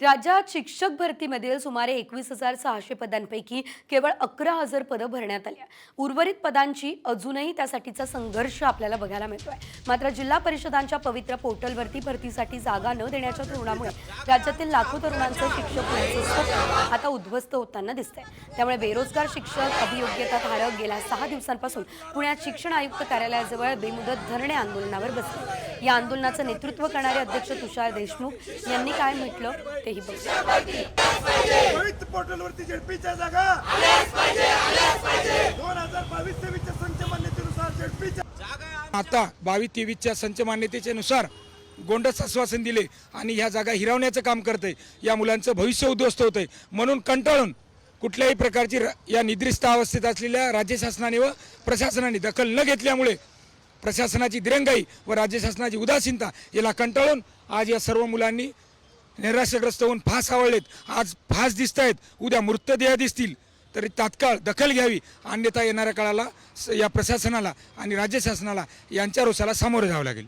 राज्यात शिक्षक भरतीमधील सुमारे 21,600 पदांपैकी केवळ 11,000 पदं भरण्यात आली आहे। उर्वरित पदांची अजूनही त्यासाठीचा संघर्ष आपल्याला बघायला मिळतोय। मात्र जिल्हा परिषदांच्या पवित्र पोर्टलवरती भरतीसाठी जागा न देण्याच्या धोरणामुळे राज्यातील लाखो तरुणांचं शिक्षक होण्याचं स्वप्न आता उद्ध्वस्त होताना दिसतंय। त्यामुळे बेरोजगार शिक्षक अभियोग्यताधारक गेल्या 6 दिवसांपासून पुण्यात शिक्षण आयुक्त कार्यालयाजवळ बेमुदत धरणे आंदोलनावर बसले। या आंदोलनाचं नेतृत्व करणारे अध्यक्ष तुषार देशमुख यांनी काय म्हटलं तेही पोर्टलवरती झेडपीच्या जागा 2022-23च्या संच मान्यतेनुसार झेडपीच्या आता 22-23च्या संच मान्यतेनुसार गोंडस आश्वासन दिले आणि ह्या जागा हिरावण्याचं काम करते। या मुलांचं भविष्य उद्ध्वस्त होतंय म्हणून कंटाळून कुठल्याही प्रकारची या निद्रिस्त अवस्थेत असलेल्या राज्य शासनाने व प्रशासनाने दखल न घेतल्यामुळे प्रशासनाची दिरंगाई व राज्य शासनाची उदासीनता याला कंटाळून आज या सर्व मुलांनी निराशाग्रस्त होऊन फास आवळलेत। आज फास दिसत आहेत, उद्या मृतदेह दिसतील, तरी तात्काळ दखल घ्यावी, अन्यथा येणाऱ्या काळाला या प्रशासनाला आणि राज्य शासनाला यांच्या रोषाला सामोरे जावं लागेल।